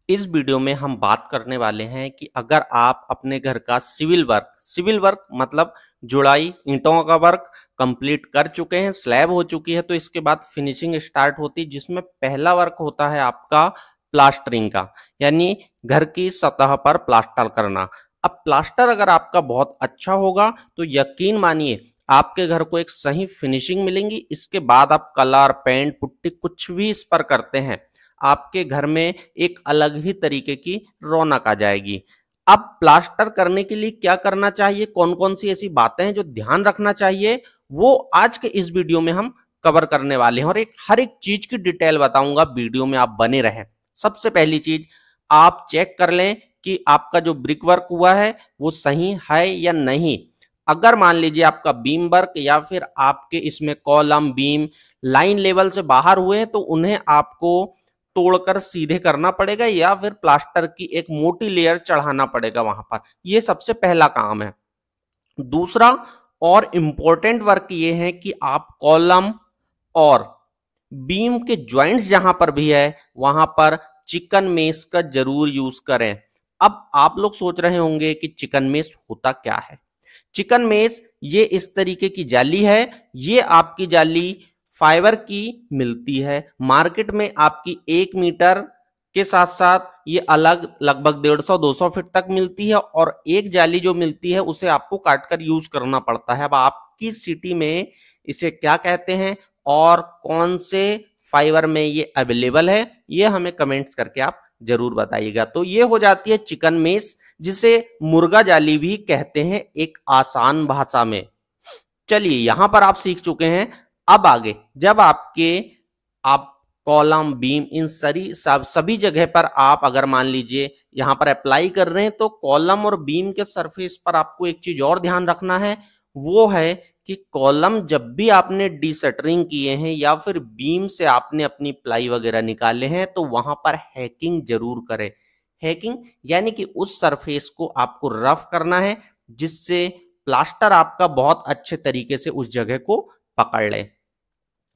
इस वीडियो में हम बात करने वाले हैं कि अगर आप अपने घर का सिविल वर्क मतलब जुड़ाई ईंटों का वर्क कंप्लीट कर चुके हैं, स्लैब हो चुकी है, तो इसके बाद फिनिशिंग स्टार्ट होती है, जिसमें पहला वर्क होता है आपका प्लास्टरिंग का, यानी घर की सतह पर प्लास्टर करना। अब प्लास्टर अगर आपका बहुत अच्छा होगा तो यकीन मानिए आपके घर को एक सही फिनिशिंग मिलेंगी। इसके बाद आप कलर, पेंट, पुट्टी कुछ भी इस पर करते हैं, आपके घर में एक अलग ही तरीके की रौनक आ जाएगी। अब प्लास्टर करने के लिए क्या करना चाहिए, कौन कौन सी ऐसी बातें हैं जो ध्यान रखना चाहिए, वो आज के इस वीडियो में हम कवर करने वाले हैं और हर एक चीज की डिटेल बताऊंगा। वीडियो में आप बने रहें। सबसे पहली चीज, आप चेक कर लें कि आपका जो ब्रिक वर्क हुआ है वो सही है या नहीं। अगर मान लीजिए आपका बीम वर्क या फिर आपके इसमें कॉलम बीम लाइन लेवल से बाहर हुए हैं, तो उन्हें आपको तोड़कर सीधे करना पड़ेगा या फिर प्लास्टर की एक मोटी लेयर चढ़ाना पड़ेगा वहां पर। ये सबसे पहला काम है। दूसरा और इंपॉर्टेंट वर्क ये है कि आप कॉलम और बीम के ज्वाइंट्स जहां पर भी है वहां पर चिकन मेश का जरूर यूज करें। अब आप लोग सोच रहे होंगे कि चिकन मेश होता क्या है। चिकन मेश ये इस तरीके की जाली है। ये आपकी जाली फाइबर की मिलती है मार्केट में, आपकी 1 मीटर के साथ साथ ये अलग लगभग 150-200 फीट तक मिलती है, और एक जाली जो मिलती है उसे आपको काटकर यूज करना पड़ता है। अब आपकी सिटी में इसे क्या कहते हैं और कौन से फाइबर में ये अवेलेबल है, ये हमें कमेंट्स करके आप जरूर बताइएगा। तो ये हो जाती है चिकन मेश, जिसे मुर्गा जाली भी कहते हैं एक आसान भाषा में। चलिए यहां पर आप सीख चुके हैं। अब आगे जब आप कॉलम बीम इन सभी जगह पर आप अगर मान लीजिए यहां पर अप्लाई कर रहे हैं, तो कॉलम और बीम के सरफेस पर आपको एक चीज और ध्यान रखना है, वो है कि कॉलम जब भी आपने डीशटरिंग किए हैं या फिर बीम से आपने अपनी प्लाई वगैरह निकाले हैं, तो वहां पर हैकिंग जरूर करें। हैकिंग यानी कि उस सरफेस को आपको रफ करना है, जिससे प्लास्टर आपका बहुत अच्छे तरीके से उस जगह को पकड़ ले।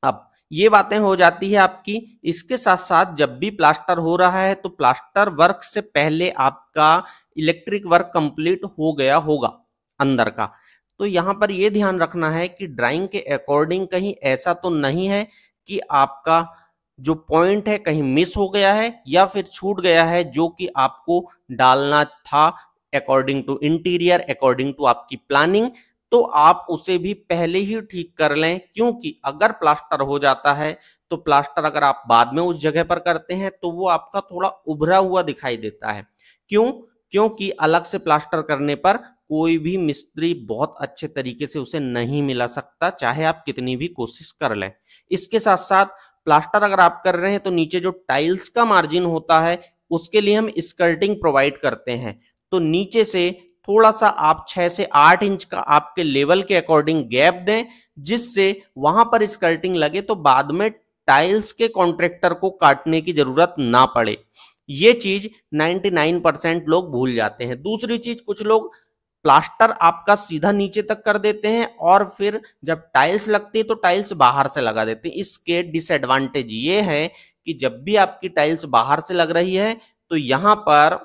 अब ये बातें हो जाती है आपकी। इसके साथ साथ जब भी प्लास्टर हो रहा है तो प्लास्टर वर्क से पहले आपका इलेक्ट्रिक वर्क कंप्लीट हो गया होगा अंदर का। तो यहां पर यह ध्यान रखना है कि ड्राइंग के अकॉर्डिंग कहीं ऐसा तो नहीं है कि आपका जो पॉइंट है कहीं मिस हो गया है या फिर छूट गया है, जो कि आपको डालना था according to interior, according to आपकी प्लानिंग। तो आप उसे भी पहले ही ठीक कर लें, क्योंकि अगर प्लास्टर हो जाता है तो प्लास्टर अगर आप बाद में उस जगह पर करते हैं तो वो आपका थोड़ा उभरा हुआ दिखाई देता है। क्यों? क्योंकि अलग से प्लास्टर करने पर कोई भी मिस्त्री बहुत अच्छे तरीके से उसे नहीं मिला सकता, चाहे आप कितनी भी कोशिश कर लें। इसके साथ साथ प्लास्टर अगर आप कर रहे हैं तो नीचे जो टाइल्स का मार्जिन होता है उसके लिए हम स्कर्टिंग प्रोवाइड करते हैं। तो नीचे से थोड़ा सा आप 6 से 8 इंच का आपके लेवल के अकॉर्डिंग गैप दें, जिससे वहां पर स्कर्टिंग लगे तो बाद में टाइल्स के कॉन्ट्रैक्टर को काटने की जरूरत ना पड़े। ये चीज 99% लोग भूल जाते हैं। दूसरी चीज, कुछ लोग प्लास्टर आपका सीधा नीचे तक कर देते हैं और फिर जब टाइल्स लगती है तो टाइल्स बाहर से लगा देते हैं। इसके डिसएडवांटेज ये है कि जब भी आपकी टाइल्स बाहर से लग रही है तो यहां पर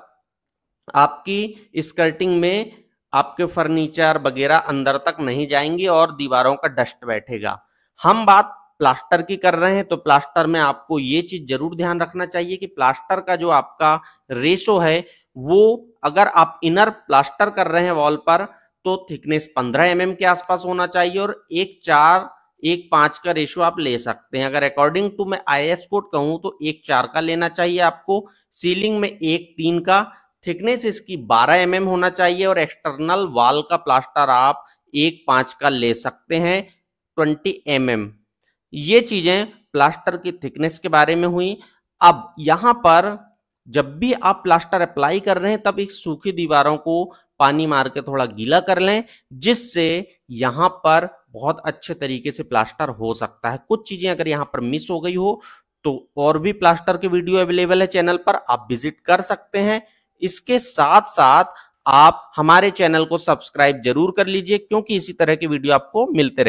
आपकी स्कर्टिंग में आपके फर्नीचर वगैरह अंदर तक नहीं जाएंगे और दीवारों का डस्ट बैठेगा। हम बात प्लास्टर की कर रहे हैं, तो प्लास्टर में आपको ये चीज जरूर ध्यान रखना चाहिए कि प्लास्टर का जो आपका रेशो है, वो अगर आप इनर प्लास्टर कर रहे हैं वॉल पर, तो थिकनेस 15 mm के आसपास होना चाहिए और 1:4:1:5 का रेशो आप ले सकते हैं। अगर अकॉर्डिंग टू मैं IS कोड कहूं तो 1:4 का लेना चाहिए आपको। सीलिंग में 1:3 का, थिकनेस इसकी 12 mm होना चाहिए और एक्सटर्नल वॉल का प्लास्टर आप 1:5 का ले सकते हैं, 20 mm। ये चीजें प्लास्टर की थिकनेस के बारे में हुई। अब यहां पर जब भी आप प्लास्टर अप्लाई कर रहे हैं तब एक सूखी दीवारों को पानी मार के थोड़ा गीला कर लें, जिससे यहां पर बहुत अच्छे तरीके से प्लास्टर हो सकता है। कुछ चीजें अगर यहां पर मिस हो गई हो तो और भी प्लास्टर के वीडियो अवेलेबल है चैनल पर, आप विजिट कर सकते हैं। इसके साथ साथ आप हमारे चैनल को सब्सक्राइब जरूर कर लीजिए, क्योंकि इसी तरह के वीडियो आपको मिलते रहेंगे।